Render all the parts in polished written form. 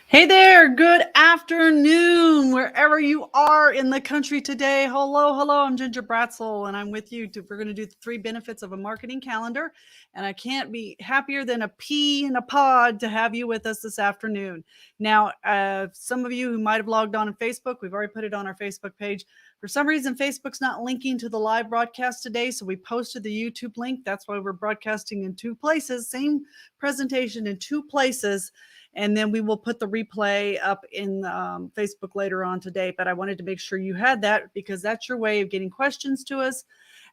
Hey there, good afternoon, wherever you are in the country today. Hello, I'm Ginger Bratzel, and I'm with you. We're going to do the 3 benefits of a marketing calendar, and I can't be happier than a pea in a pod to have you with us this afternoon. Now, some of you who might have logged on Facebook, we've already put it on our Facebook page. For some reason, Facebook's not linking to the live broadcast today, so we posted the YouTube link. That's why we're broadcasting in 2 places, same presentation in 2 places. And then we will put the replay up in Facebook later on today. But I wanted to make sure you had that because that's your way of getting questions to us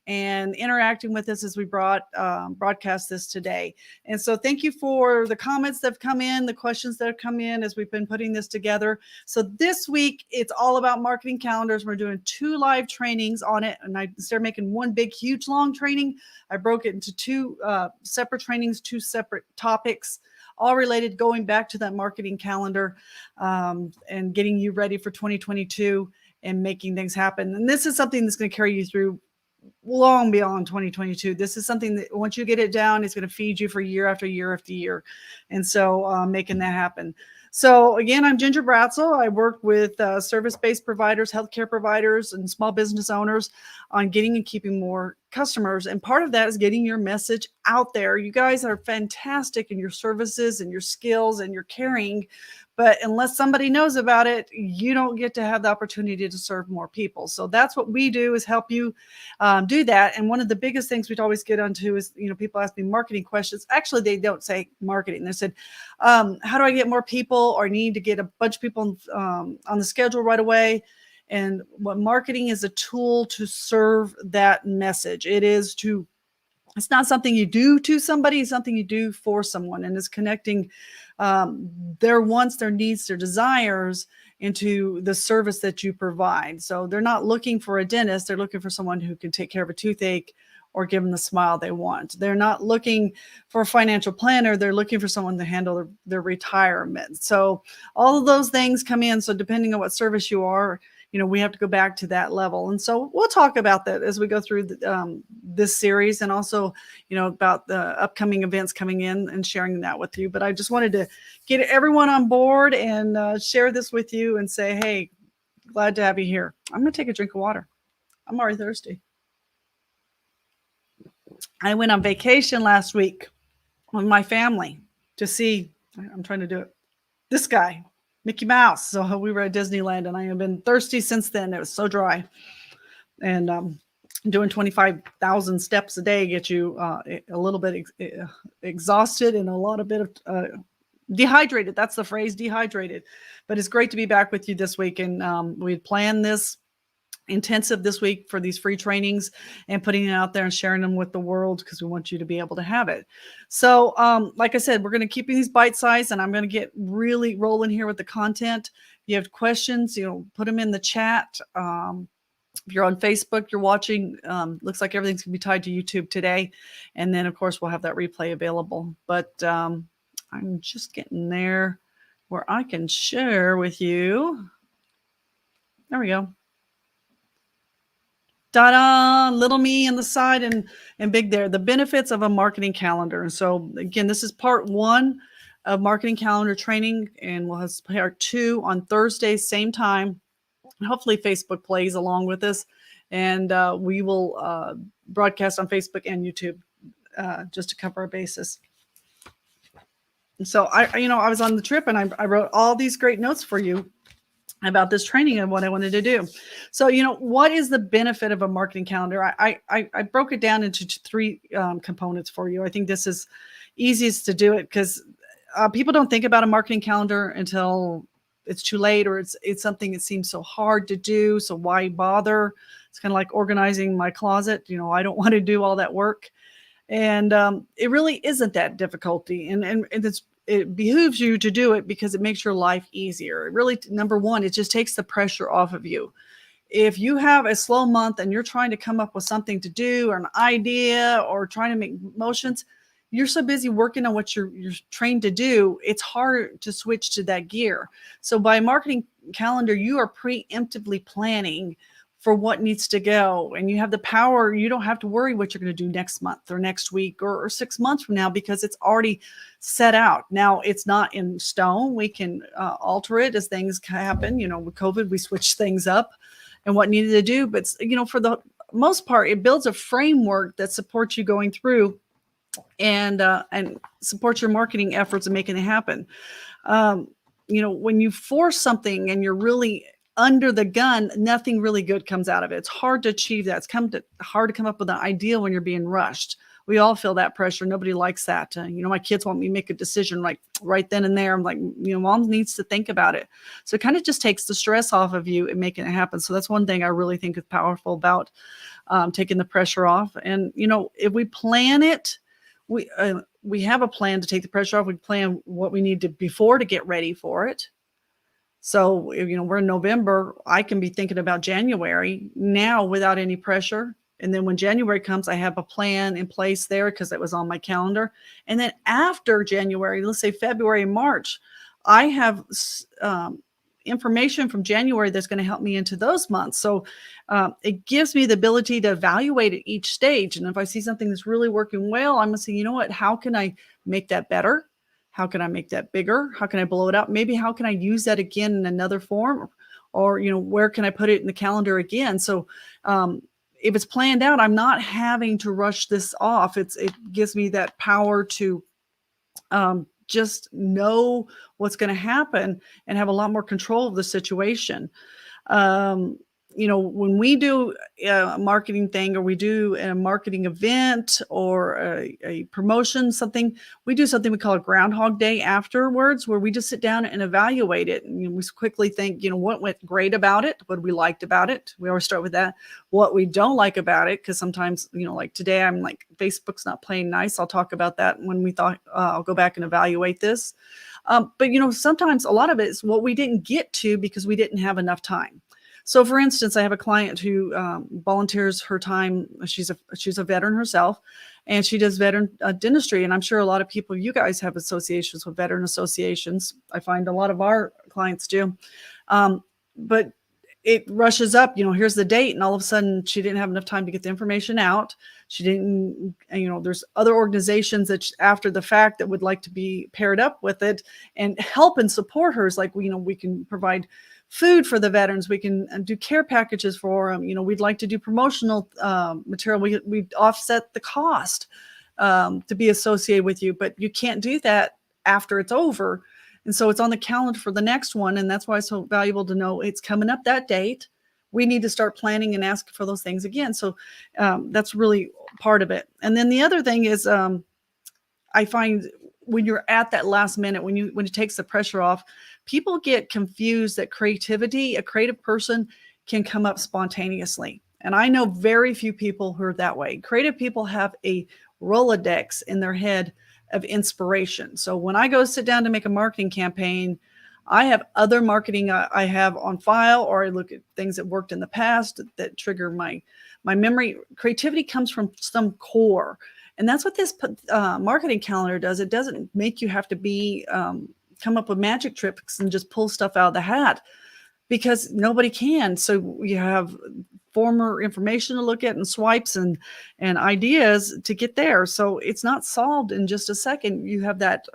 and interacting with us as we broadcast this today. And so thank you for the comments that have come in, the questions that have come in as we've been putting this together. So this week, it's all about marketing calendars. We're doing 2 live trainings on it. And instead of making one big, huge, long training, I broke it into 2 separate trainings, 2 separate topics, all related going back to that marketing calendar and getting you ready for 2022 and making things happen. And this is something that's going to carry you through long beyond 2022. This is something that once you get it down, it's going to feed you for year after year after year. And so making that happen. So again, I'm Ginger Bratzel. I work with service-based providers, healthcare providers, and small business owners on getting and keeping more customers. And part of that is getting your message out there. You guys are fantastic in your services and your skills and your caring. But unless somebody knows about it, you don't get to have the opportunity to serve more people. So that's what we do, is help you do that. And one of the biggest things we'd always get onto is, people ask me marketing questions. Actually, they don't say marketing. They said, how do I get more people, or need to get a bunch of people on the schedule right away? And what marketing is, a tool to serve that message. It's not something you do to somebody, it's something you do for someone, and it's connecting their wants, their needs, their desires into the service that you provide. So they're not looking for a dentist, they're looking for someone who can take care of a toothache or give them the smile they want. They're not looking for a financial planner, they're looking for someone to handle their retirement. So all of those things come in. So depending on what service you are, we have to go back to that level. And so we'll talk about that as we go through this series, and also, about the upcoming events coming in and sharing that with you. But I just wanted to get everyone on board and share this with you and say, hey, glad to have you here. I'm going to take a drink of water. I'm already thirsty. I went on vacation last week with my family to see, I'm trying to do it, this guy, Mickey Mouse. So we were at Disneyland, and I have been thirsty since then. It was so dry. And doing 25,000 steps a day gets you a little bit exhausted and a lot of bit of dehydrated. That's the phrase, dehydrated. But it's great to be back with you this week. And we had planned this intensive this week for these free trainings and putting it out there and sharing them with the world, because we want you to be able to have it. So like I said, we're going to keep these bite-sized, and I'm going to get really rolling here with the content. If you have questions, put them in the chat. If you're on Facebook, you're watching, looks like everything's going to be tied to YouTube today. And then, of course, we'll have that replay available. But I'm just getting there where I can share with you. There we go. Ta-da, little me on the side and big there. The benefits of a marketing calendar. And so, again, this is part 1 of marketing calendar training, and we'll have part 2 on Thursday, same time. Hopefully Facebook plays along with us, and we will broadcast on Facebook and YouTube just to cover our basis. And so I was on the trip, and I wrote all these great notes for you about this training and what I wanted to do. So, what is the benefit of a marketing calendar? I broke it down into 3 components for you. I think this is easiest to do it because people don't think about a marketing calendar until it's too late, or it's something that seems so hard to do. So why bother? It's kind of like organizing my closet. I don't want to do all that work. And it really isn't that difficulty. And it behooves you to do it because it makes your life easier. It really, number one, it just takes the pressure off of you. If you have a slow month and you're trying to come up with something to do, or an idea, or trying to make motions, you're so busy working on what you're trained to do, it's hard to switch to that gear. So by marketing calendar, you are preemptively planning for what needs to go. And you have the power. You don't have to worry what you're going to do next month or next week or 6 months from now, because it's already set out. Now, it's not in stone. We can alter it as things happen. With COVID, we switched things up and what needed to do. But, for the most part, it builds a framework that supports you going through and supports your marketing efforts and making it happen. When you force something and you're really under the gun, nothing really good comes out of it. It's hard to achieve that. Hard to come up with an idea when you're being rushed. We all feel that pressure. Nobody likes that. My kids want me to make a decision like right then and there. I'm like, mom needs to think about it. So it kind of just takes the stress off of you and making it happen. So that's one thing I really think is powerful about taking the pressure off. And, if we plan it, we have a plan to take the pressure off. We plan what we need to before to get ready for it. So, we're in November, I can be thinking about January now without any pressure. And then when January comes, I have a plan in place there because it was on my calendar. And then after January, let's say February and March, I have information from January that's going to help me into those months. So it gives me the ability to evaluate at each stage. And if I see something that's really working well, I'm going to say, you know what, how can I make that better? How can I make that bigger? How can I blow it up? Maybe how can I use that again in another form? Or, where can I put it in the calendar again? So if it's planned out, I'm not having to rush this off. It gives me that power to just know what's going to happen and have a lot more control of the situation. When we do a marketing thing, or we do a marketing event or a promotion, we do something we call a Groundhog Day afterwards, where we just sit down and evaluate it. And we quickly think, what went great about it? What we liked about it? We always start with that. What we don't like about it, because sometimes, like today, I'm like, Facebook's not playing nice. I'll talk about that when we thought I'll go back and evaluate this. But, sometimes a lot of it is what we didn't get to because we didn't have enough time. So, for instance, I have a client who volunteers her time. She's a veteran herself, and she does veteran dentistry. And I'm sure a lot of people, you guys have associations with veteran associations. I find a lot of our clients do. But it rushes up, here's the date. And all of a sudden she didn't have enough time to get the information out. She didn't, there's other organizations that after the fact that would like to be paired up with it and help and support her. It's like, we can provide food for the veterans. We can do care packages for them. We'd like to do promotional material. We offset the cost to be associated with you, but you can't do that after it's over. And so it's on the calendar for the next one. And that's why it's so valuable to know it's coming up that date. We need to start planning and ask for those things again. So that's really part of it. And then the other thing is I find when you're at that last minute, when it takes the pressure off, people get confused that a creative person can come up spontaneously. And I know very few people who are that way. Creative people have a Rolodex in their head of inspiration. So when I go sit down to make a marketing campaign, I have other marketing I have on file, or I look at things that worked in the past that trigger my memory. Creativity comes from some core. And that's what this marketing calendar does. It doesn't make you have to come up with magic tricks and just pull stuff out of the hat, because nobody can. So you have former information to look at and swipes and ideas to get there. So it's not solved in just a second. You have that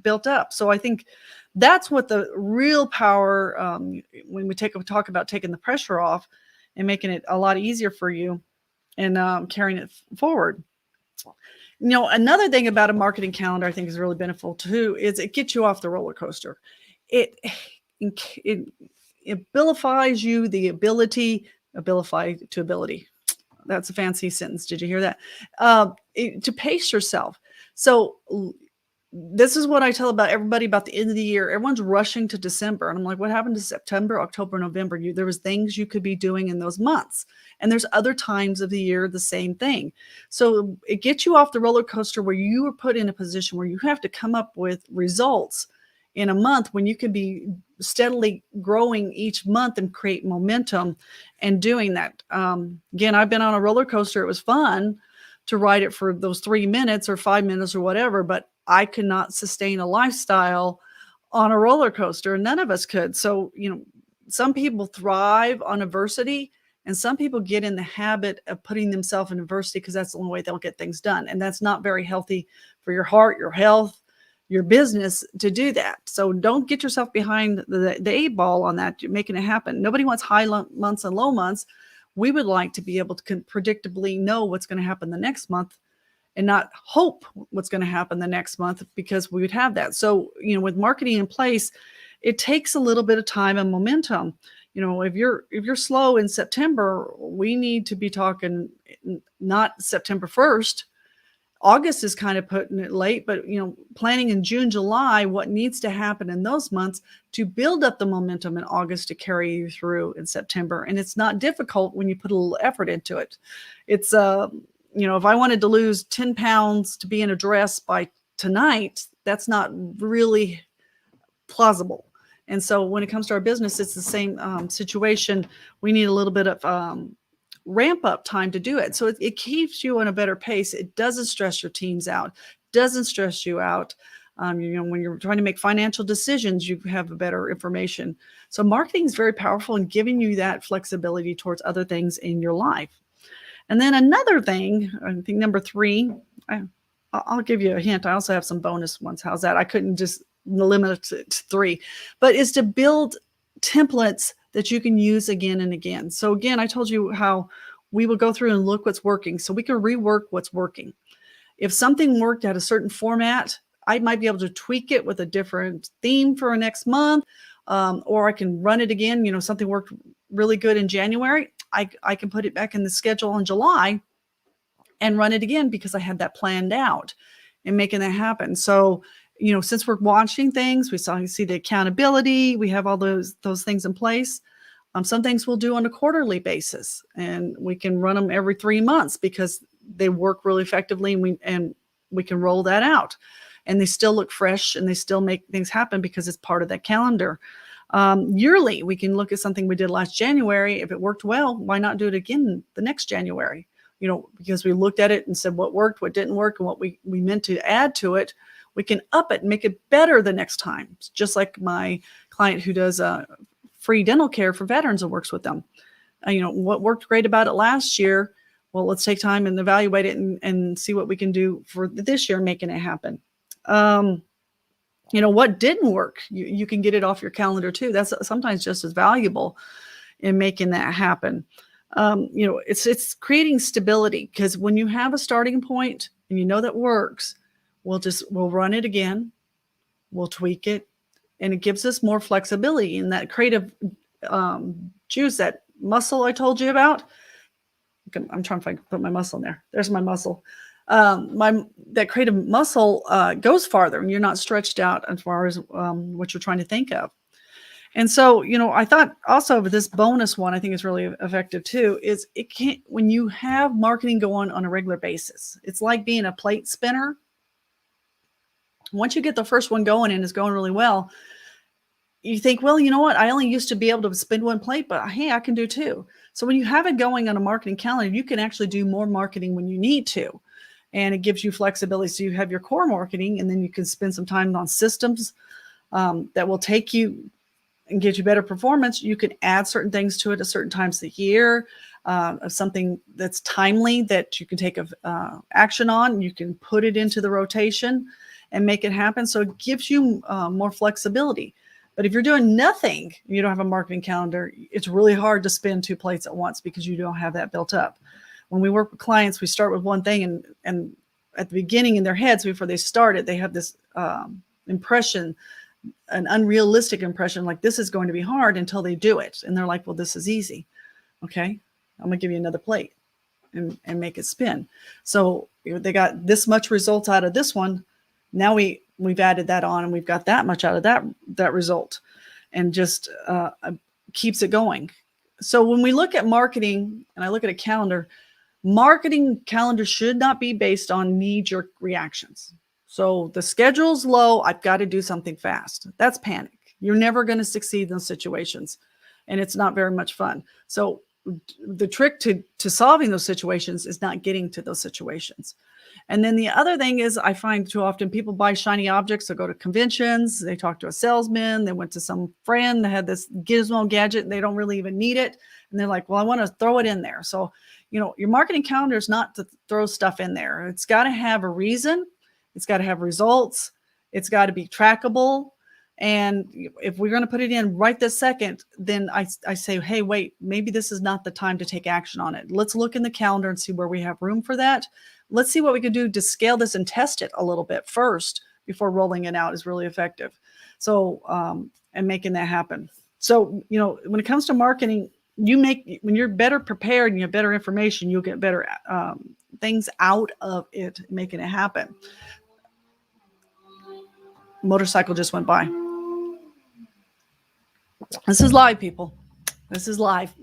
built up. So I think that's what the real power, when we talk about taking the pressure off and making it a lot easier for you and carrying it forward. Another thing about a marketing calendar I think is really beneficial too, is it gets you off the roller coaster. It abilifies you the ability to ability. That's a fancy sentence. Did you hear that? To pace yourself. So this is what I tell everybody about the end of the year. Everyone's rushing to December. And I'm like, what happened to September, October, November? There was things you could be doing in those months. And there's other times of the year, the same thing. So it gets you off the roller coaster where you are put in a position where you have to come up with results in a month when you can be steadily growing each month and create momentum and doing that. Again, I've been on a roller coaster. It was fun to ride it for those 3 minutes or 5 minutes or whatever, but I could not sustain a lifestyle on a roller coaster. None of us could. So, some people thrive on adversity And some people get in the habit of putting themselves in adversity because that's the only way they'll get things done. And that's not very healthy for your heart, your health, your business to do that. So don't get yourself behind the eight ball on that, making it happen. Nobody wants high months and low months. We would like to be able to predictably know what's going to happen the next month and not hope what's going to happen the next month, because we would have that. So, with marketing in place, it takes a little bit of time and momentum. If you're slow in September, we need to be talking not September 1st. August is kind of putting it late, but planning in June, July, what needs to happen in those months to build up the momentum in August to carry you through in September. And it's not difficult when you put a little effort into it. It's if I wanted to lose 10 pounds to be in a dress by tonight, that's not really plausible. And so when it comes to our business, it's the same situation. We need a little bit of ramp up time to do it. So it keeps you on a better pace. It doesn't stress your teams out, doesn't stress you out. When you're trying to make financial decisions, you have a better information. So marketing is very powerful in giving you that flexibility towards other things in your life. And then another thing, I think number 3, I'll give you a hint. I also have some bonus ones. How's that? I couldn't just limit it to 3, but is to build templates that you can use again and again. So again, I told you how we will go through and look what's working so we can rework what's working. If something worked at a certain format, I might be able to tweak it with a different theme for next month, or I can run it again. Something worked really good in January. I can put it back in the schedule in July and run it again because I had that planned out and making that happen. So, since we're watching things, we see the accountability, we have all those things in place. Some things we'll do on a quarterly basis, and we can run them every 3 months because they work really effectively, and we can roll that out. And they still look fresh and they still make things happen because it's part of that calendar. Yearly, we can look at something we did last January. If it worked well, why not do it again the next January? Because we looked at it and said what worked, what didn't work, and what we meant to add to it. We can up it and make it better the next time. Just like my client who does free dental care for veterans and works with them. What worked great about it last year, well, let's take time and evaluate it and see what we can do for this year, making it happen. What didn't work, you can get it off your calendar too. That's sometimes just as valuable in making that happen. It's creating stability, because when you have a starting point and that works, we'll run it again, we'll tweak it, and it gives us more flexibility in that creative juice, that muscle I told you about. I'm trying to put my muscle in there. There's my muscle. That creative muscle goes farther, and you're not stretched out as far as what you're trying to think of. And so, I thought also with this bonus one, I think is really effective too, is when you have marketing going on a regular basis, it's like being a plate spinner. Once you get the first one going and it's going really well, you think, well, you know what? I only used to be able to spin one plate, but hey, I can do 2. So when you have it going on a marketing calendar, you can actually do more marketing when you need to. And it gives you flexibility. So you have your core marketing, and then you can spend some time on systems that will take you and get you better performance. You can add certain things to it at certain times of the year, of something that's timely that you can take action on. You can put it into the rotation and make it happen. So it gives you more flexibility. But if you're doing nothing, you don't have a marketing calendar, it's really hard to spin 2 plates at once because you don't have that built up. When we work with clients, we start with one thing, and at the beginning in their heads, before they start it, they have this impression, an unrealistic impression, like this is going to be hard, until they do it. And they're like, well, this is easy. Okay, I'm gonna give you another plate and make it spin. So they got this much results out of this one. Now we've added that on, and we've got that much out of that result, and just keeps it going. So when we look at marketing, and I look at a calendar, marketing calendar should not be based on knee-jerk reactions. So the schedule's low, I've got to do something fast. That's panic. You're never going to succeed in those situations, and it's not very much fun. So the trick to solving those situations is not getting to those situations. And then the other thing is I find too often people buy shiny objects. They go to conventions, they talk to a salesman, they went to some friend that had this gizmo gadget, and they don't really even need it. And they're like, well, I want to throw it in there. So, your marketing calendar is not to throw stuff in there. It's got to have a reason. It's got to have results. It's got to be trackable. And if we're going to put it in right this second, then I say, hey, wait, maybe this is not the time to take action on it. Let's look in the calendar and see where we have room for that. Let's see what we can do to scale this and test it a little bit first before rolling it out is really effective. So, and making that happen. So, when it comes to marketing, when you're better prepared and you have better information, you'll get better things out of it, making it happen. Motorcycle just went by. This is live, people. This is live.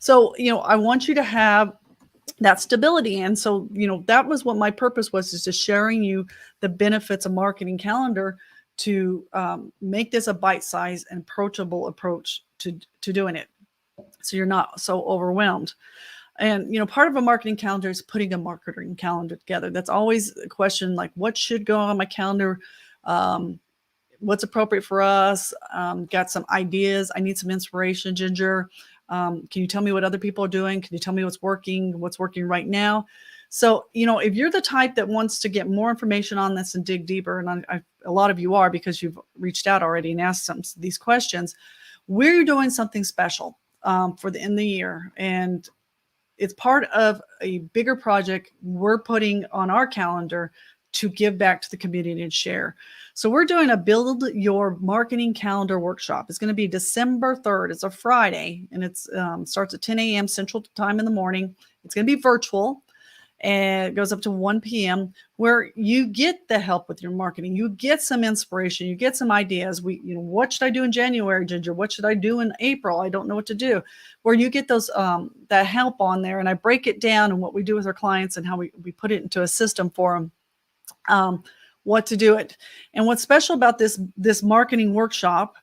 So, I want you to have that stability. And so, that was what my purpose was, is just sharing you the benefits of marketing calendar to make this a bite-sized and approachable approach to doing it. So you're not so overwhelmed. And, part of a marketing calendar is putting a marketing calendar together. That's always a question, like, what should go on my calendar? What's appropriate for us? Got some ideas. I need some inspiration, Ginger. Can you tell me what other people are doing? Can you tell me what's working right now? So, if you're the type that wants to get more information on this and dig deeper, and a lot of you are, because you've reached out already and asked some of these questions, we're doing something special for the end of the year. And it's part of a bigger project we're putting on our calendar to give back to the community and share. So we're doing a Build Your Marketing Calendar workshop. It's going to be December 3rd. It's a Friday, and it starts at 10 a.m. Central Time in the morning. It's going to be virtual, and it goes up to 1 p.m., where you get the help with your marketing. You get some inspiration. You get some ideas. What should I do in January, Ginger? What should I do in April? I don't know what to do. Where you get those that help on there, and I break it down and what we do with our clients and how we put it into a system for them. What to do it. And what's special about this marketing workshop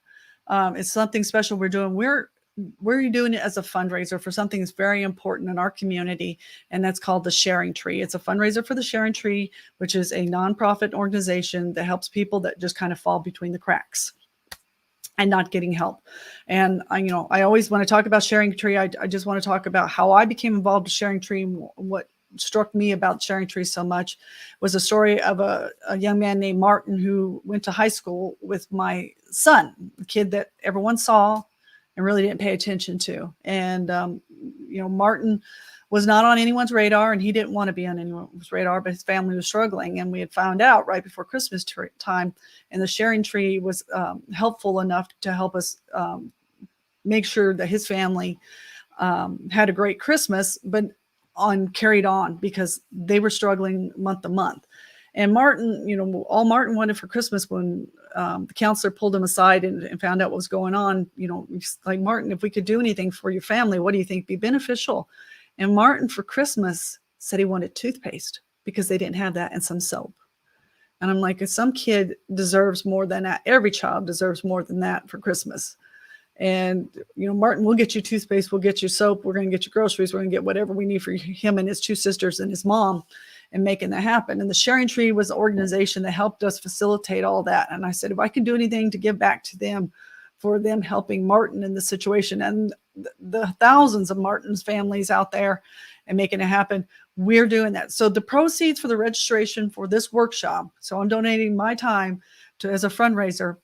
is something special we're doing. We're doing it as a fundraiser for something that's very important in our community, and that's called the Sharing Tree. It's a fundraiser for the Sharing Tree, which is a nonprofit organization that helps people that just kind of fall between the cracks and not getting help. And I always want to talk about Sharing Tree. I just want to talk about how I became involved with Sharing Tree. What struck me about Sharing Tree so much was a story of a young man named Martin who went to high school with my son, the kid that everyone saw and really didn't pay attention to. And, Martin was not on anyone's radar, and he didn't want to be on anyone's radar, but his family was struggling. And we had found out right before Christmas time, and the Sharing Tree was helpful enough to help us make sure that his family had a great Christmas, but carried on, because they were struggling month to month. And Martin, all Martin wanted for Christmas, when the counselor pulled him aside and found out what was going on, like, Martin, if we could do anything for your family, what do you think would be beneficial? And Martin for Christmas said he wanted toothpaste, because they didn't have that, and some soap. And I'm like, some kid deserves more than that. Every child deserves more than that for Christmas. And, Martin, we'll get you toothpaste, we'll get you soap, we're going to get you groceries, we're going to get whatever we need for him and his two sisters and his mom, and making that happen. And the Sharing Tree was an organization that helped us facilitate all that. And I said, if I can do anything to give back to them for them helping Martin in this situation, and the thousands of Martin's families out there, and making it happen, we're doing that. So the proceeds for the registration for this workshop, so I'm donating my time as a fundraiser.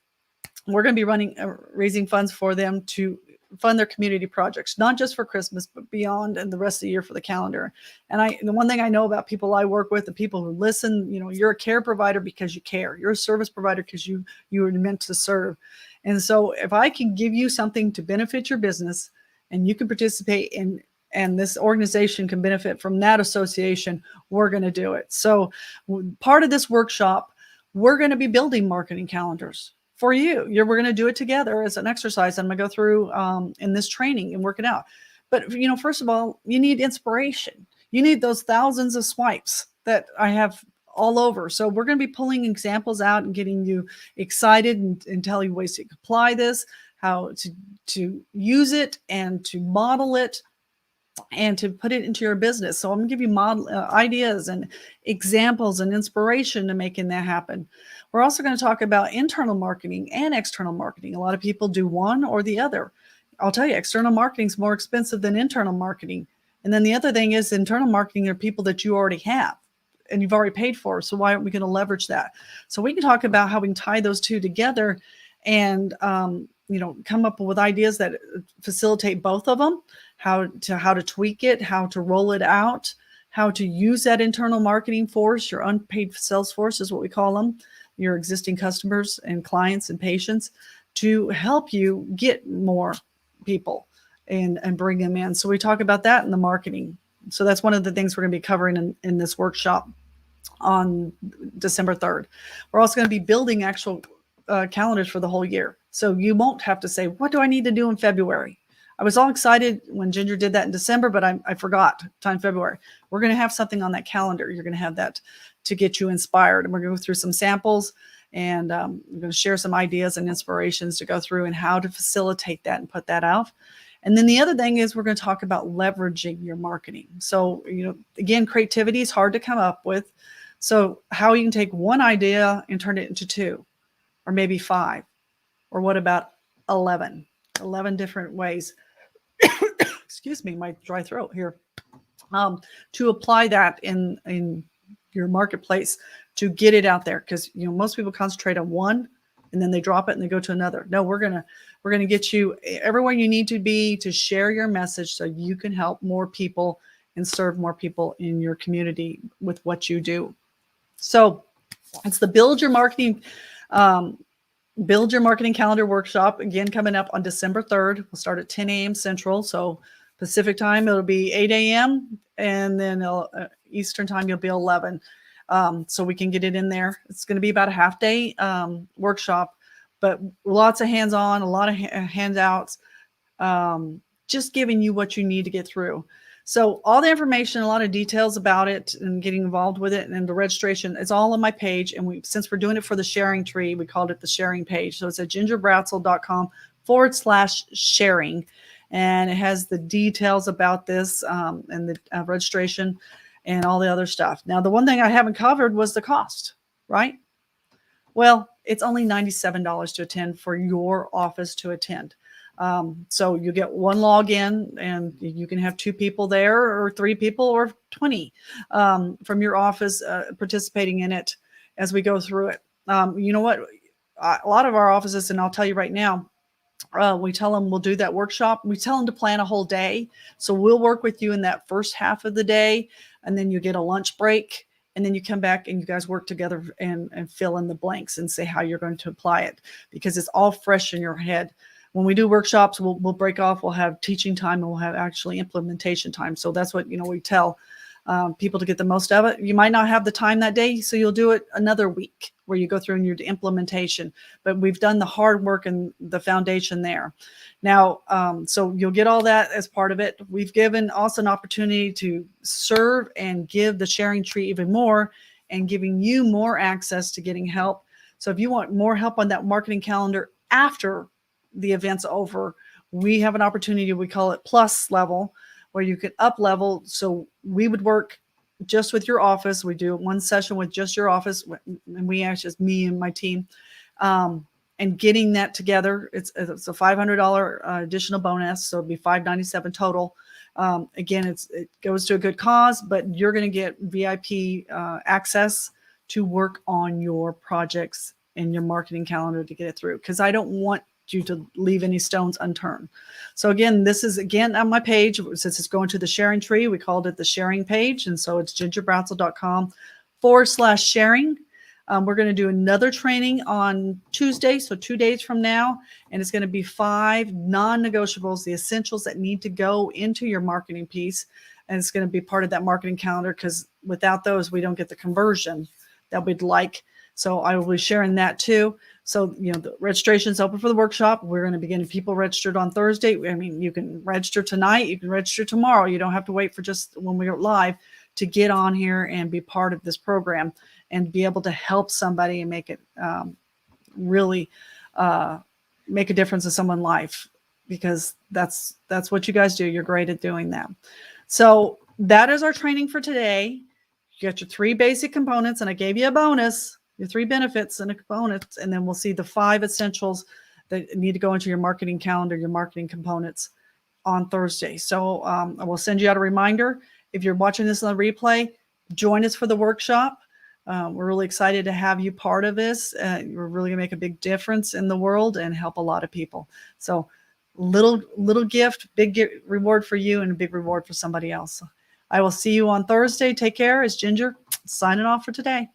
We're going to be raising funds for them to fund their community projects, not just for Christmas, but beyond, and the rest of the year for the calendar. And the one thing I know about people I work with, the people who listen, you're a care provider because you care. You're a service provider because you were meant to serve. And so if I can give you something to benefit your business, and you can participate in, and this organization can benefit from that association, we're going to do it. So part of this workshop, we're going to be building marketing calendars for you. We're going to do it together as an exercise. I'm going to go through in this training and work it out. But, first of all, you need inspiration. You need those thousands of swipes that I have all over. So we're going to be pulling examples out and getting you excited and tell you ways to apply this, how to use it and to model it. and to put it into your business. So I'm going to give you model ideas and examples and inspiration to making that happen. We're also going to talk about internal marketing and external marketing. A lot of people do one or the other. I'll tell you, external marketing is more expensive than internal marketing. And then the other thing is internal marketing are people that you already have and you've already paid for. So why aren't we going to leverage that? So we can talk about how we can tie those two together and, come up with ideas that facilitate both of them, how to tweak it, how to roll it out, how to use that internal marketing force, your unpaid sales force is what we call them, your existing customers and clients and patients, to help you get more people and bring them in. So we talk about that in the marketing. So that's one of the things we're going to be covering in this workshop on December 3rd. We're also going to be building actual calendars for the whole year. So you won't have to say, what do I need to do in February? I was all excited when Ginger did that in December, but I forgot time February. We're going to have something on that calendar. You're going to have that to get you inspired. And we're going to go through some samples and we're going to share some ideas and inspirations to go through and how to facilitate that and put that out. And then the other thing is we're going to talk about leveraging your marketing. So, again, creativity is hard to come up with. So how you can take one idea and turn it into 2 or maybe 5, or what about 11 different ways, excuse me, my dry throat here, to apply that in your marketplace to get it out there. Because, most people concentrate on one and then they drop it and they go to another. No, we're going to get you everywhere you need to be to share your message so you can help more people and serve more people in your community with what you do. So it's the Build Your Marketing Calendar Workshop, again, coming up on December 3rd. We'll start at 10 a.m. Central. So Pacific time, it'll be 8 a.m. And then Eastern time, you'll be 11. So we can get it in there. It's going to be about a half day workshop, but lots of hands-on, a lot of handouts, just giving you what you need to get through. So all the information, a lot of details about it and getting involved with it and the registration is all on my page. And since we're doing it for the sharing tree, we called it the sharing page. So it's at gingerbratzel.com/sharing. And it has the details about this and the registration and all the other stuff. Now, the one thing I haven't covered was the cost, right? Well, it's only $97 to attend for your office to attend. So you get one login and you can have 2 people there or 3 people or 20 from your office participating in it as we go through it. You know what? A lot of our offices, and I'll tell you right now, we tell them we'll do that workshop. We tell them to plan a whole day. So we'll work with you in that first half of the day, and then you get a lunch break. And then you come back and you guys work together and fill in the blanks and say how you're going to apply it, because it's all fresh in your head. When we do workshops, we'll break off, we'll have teaching time, and we'll have actually implementation time. So that's what, we tell people to get the most of it. You might not have the time that day, so you'll do it another week where you go through and you do implementation. But we've done the hard work and the foundation there. Now, so you'll get all that as part of it. We've given also an opportunity to serve and give the sharing tree even more and giving you more access to getting help. So if you want more help on that marketing calendar after the event's over, we have an opportunity, we call it plus level, where you can up level. So we would work just with your office. We do one session with just your office, and we actually, just me and my team, and getting that together. It's a $500 additional bonus, so it'd be $597 total. Again, it goes to a good cause, but you're going to get VIP access to work on your projects and your marketing calendar to get it through, because I don't want you to leave any stones unturned. So again, this is again on my page. Since it's going to the sharing tree, we called it the sharing page. And so it's gingerbratzel.com/sharing. We're going to do another training on Tuesday, so 2 days from now, and it's going to be 5 non-negotiables, the essentials that need to go into your marketing piece. And it's going to be part of that marketing calendar, because without those, we don't get the conversion that we'd like. So I will be sharing that too. So, the registration is open for the workshop. We're going to begin people registered on Thursday. I mean, you can register tonight, you can register tomorrow. You don't have to wait for just when we go live to get on here and be part of this program and be able to help somebody and make it really make a difference in someone's life. because that's what you guys do. You're great at doing that. So that is our training for today. You got your 3 basic components, and I gave you a bonus, your 3 benefits and a component, and then we'll see the 5 essentials that need to go into your marketing calendar, your marketing components on Thursday. So I will send you out a reminder. If you're watching this on the replay, join us for the workshop. We're really excited to have you part of this. We're really gonna make a big difference in the world and help a lot of people. So little gift, big reward for you and a big reward for somebody else. I will see you on Thursday. Take care. It's Ginger signing off for today.